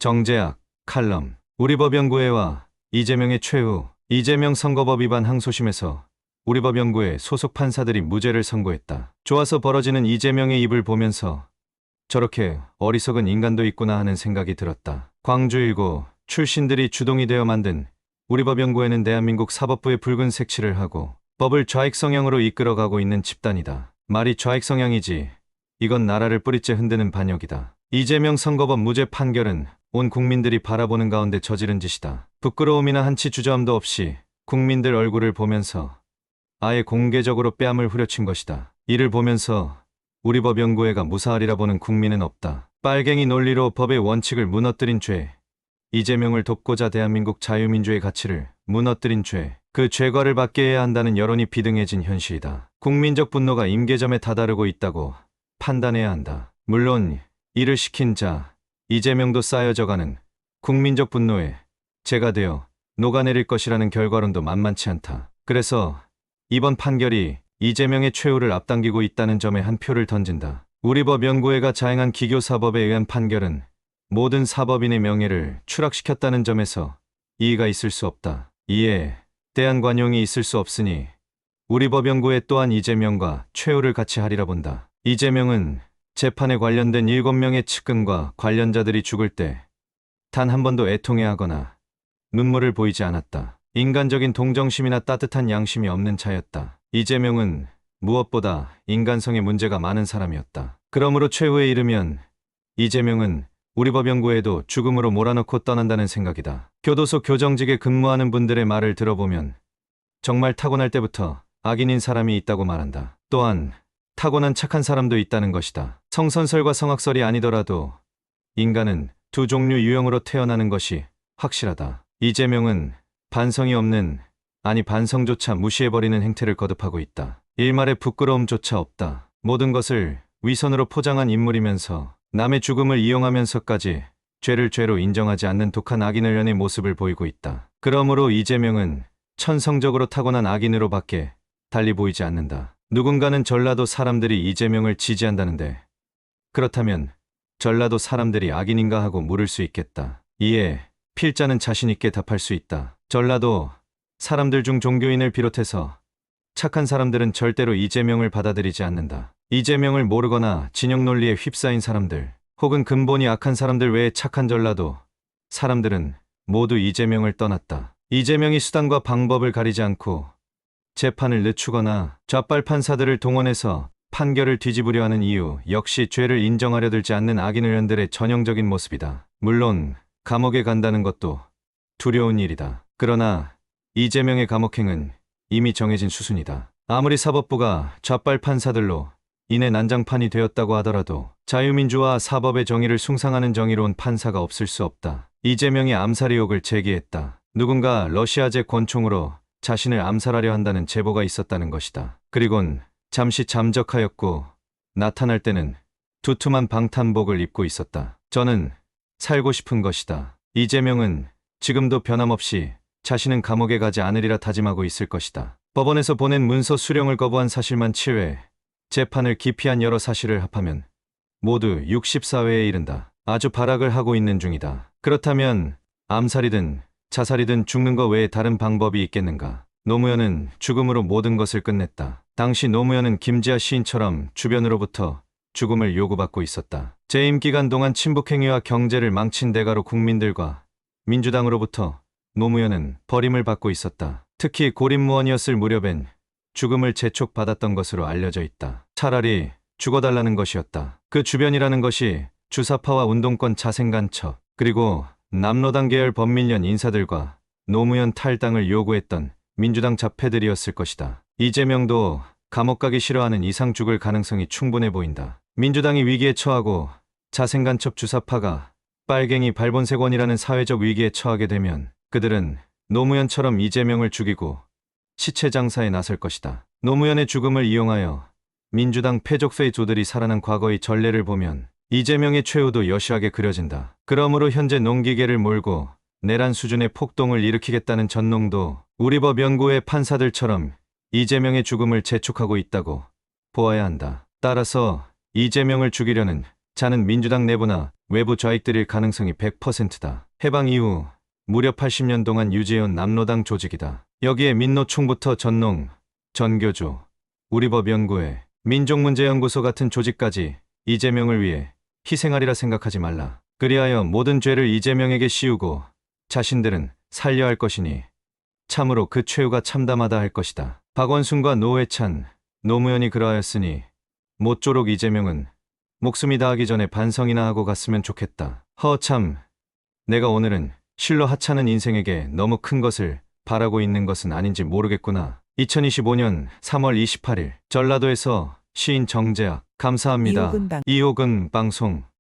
정제학, 칼럼, 우리법연구회와 이재명의 최후, 이재명 선거법 위반 항소심에서 우리법연구회 소속 판사들이 무죄를 선고했다. 좋아서 벌어지는 이재명의 입을 보면서 저렇게 어리석은 인간도 있구나 하는 생각이 들었다. 광주일고 출신들이 주동이 되어 만든 우리법연구회는 대한민국 사법부의 붉은 색칠을 하고 법을 좌익 성향으로 이끌어가고 있는 집단이다. 말이 좌익 성향이지 이건 나라를 뿌리째 흔드는 반역이다. 이재명 선거법 무죄 판결은 온 국민들이 바라보는 가운데 저지른 짓이다. 부끄러움이나 한치 주저함도 없이 국민들 얼굴을 보면서 아예 공개적으로 뺨을 후려친 것이다. 이를 보면서 우리법연구회가 무사하리라 보는 국민은 없다. 빨갱이 논리로 법의 원칙을 무너뜨린 죄, 이재명을 돕고자 대한민국 자유민주의 가치를 무너뜨린 죄, 그 죄과를 받게 해야 한다는 여론이 비등해진 현실이다. 국민적 분노가 임계점에 다다르고 있다고 판단해야 한다. 물론 이를 시킨 자, 이재명도 쌓여져가는 국민적 분노에 죄가 되어 녹아내릴 것이라는 결과론도 만만치 않다. 그래서 이번 판결이 이재명의 최후를 앞당기고 있다는 점에 한 표를 던진다. 우리법연구회가 자행한 기교사법에 의한 판결은 모든 사법인의 명예를 추락시켰다는 점에서 이의가 있을 수 없다. 이에 대한 관용이 있을 수 없으니 우리법연구회 또한 이재명과 최후를 같이 하리라 본다. 이재명은 재판에 관련된 7명의 측근과 관련자들이 죽을 때 단 한 번도 애통해하거나 눈물을 보이지 않았다. 인간적인 동정심이나 따뜻한 양심이 없는 자였다. 이재명은 무엇보다 인간성에 문제가 많은 사람이었다. 그러므로 최후에 이르면 이재명은 우리법연구회도 죽음으로 몰아넣고 떠난다는 생각이다. 교도소 교정직에 근무하는 분들의 말을 들어보면 정말 타고날 때부터 악인인 사람이 있다고 말한다. 또한 타고난 착한 사람도 있다는 것이다. 성선설과 성악설이 아니더라도 인간은 두 종류 유형으로 태어나는 것이 확실하다. 이재명은 반성이 없는, 아니 반성조차 무시해버리는 행태를 거듭하고 있다. 일말의 부끄러움조차 없다. 모든 것을 위선으로 포장한 인물이면서 남의 죽음을 이용하면서까지 죄를 죄로 인정하지 않는 독한 악인을 연의 모습을 보이고 있다. 그러므로 이재명은 천성적으로 타고난 악인으로 밖에 달리 보이지 않는다. 누군가는 전라도 사람들이 이재명을 지지한다는데 그렇다면 전라도 사람들이 악인인가 하고 물을 수 있겠다. 이에 필자는 자신있게 답할 수 있다. 전라도 사람들 중 종교인을 비롯해서 착한 사람들은 절대로 이재명을 받아들이지 않는다. 이재명을 모르거나 진영 논리에 휩싸인 사람들 혹은 근본이 악한 사람들 외에 착한 전라도 사람들은 모두 이재명을 떠났다. 이재명이 수단과 방법을 가리지 않고 재판을 늦추거나 좌빨 판사들을 동원해서 판결을 뒤집으려 하는 이유 역시 죄를 인정하려 들지 않는 악인의원들의 전형적인 모습이다. 물론 감옥에 간다는 것도 두려운 일이다. 그러나 이재명의 감옥행은 이미 정해진 수순이다. 아무리 사법부가 좌빨 판사들로 인해 난장판이 되었다고 하더라도 자유민주와 사법의 정의를 숭상하는 정의로운 판사가 없을 수 없다. 이재명이 암살 의혹을 제기했다. 누군가 러시아제 권총으로 자신을 암살하려 한다는 제보가 있었다는 것이다. 그리곤 잠시 잠적하였고 나타날 때는 두툼한 방탄복을 입고 있었다. 저는 살고 싶은 것이다. 이재명은 지금도 변함없이 자신은 감옥에 가지 않으리라 다짐하고 있을 것이다. 법원에서 보낸 문서 수령을 거부한 사실만 치외 재판을 기피한 여러 사실을 합하면 모두 64회에 이른다. 아주 발악을 하고 있는 중이다. 그렇다면 암살이든 자살이든 죽는 것 외에 다른 방법이 있겠는가? 노무현은 죽음으로 모든 것을 끝냈다. 당시 노무현은 김지아 시인처럼 주변으로부터 죽음을 요구받고 있었다. 재임 기간 동안 친북행위와 경제를 망친 대가로 국민들과 민주당으로부터 노무현은 버림을 받고 있었다. 특히 고립무원이었을 무렵엔 죽음을 재촉받았던 것으로 알려져 있다. 차라리 죽어달라는 것이었다. 그 주변이라는 것이 주사파와 운동권 자생간첩 그리고 남로당 계열 범민련 인사들과 노무현 탈당을 요구했던 민주당 잡해들이었을 것이다. 이재명도 감옥 가기 싫어하는 이상 죽을 가능성이 충분해 보인다. 민주당이 위기에 처하고 자생간첩 주사파가 빨갱이 발본색원이라는 사회적 위기에 처하게 되면 그들은 노무현처럼 이재명을 죽이고 시체 장사에 나설 것이다. 노무현의 죽음을 이용하여 민주당 패족페이조들이 살아난 과거의 전례를 보면 이재명의 최후도 여실하게 그려진다. 그러므로 현재 농기계를 몰고 내란 수준의 폭동을 일으키겠다는 전농도 우리법연구회 판사들처럼 이재명의 죽음을 재촉하고 있다고 보아야 한다. 따라서 이재명을 죽이려는 자는 민주당 내부나 외부 좌익들일 가능성이 100%다. 해방 이후 무려 80년 동안 유지해온 남로당 조직이다. 여기에 민노총부터 전농, 전교조, 우리법연구회, 민족문제연구소 같은 조직까지 이재명을 위해 희생하리라 생각하지 말라. 그리하여 모든 죄를 이재명에게 씌우고 자신들은 살려 할 것이니 참으로 그 최후가 참담하다 할 것이다. 박원순과 노회찬, 노무현이 그러하였으니 모쪼록 이재명은 목숨이 다하기 전에 반성이나 하고 갔으면 좋겠다. 허참, 내가 오늘은 실로 하찮은 인생에게 너무 큰 것을 바라고 있는 것은 아닌지 모르겠구나. 2025년 3월 28일 전라도에서 시인 정재학. 감사합니다. 이호근 방- 이호근 방송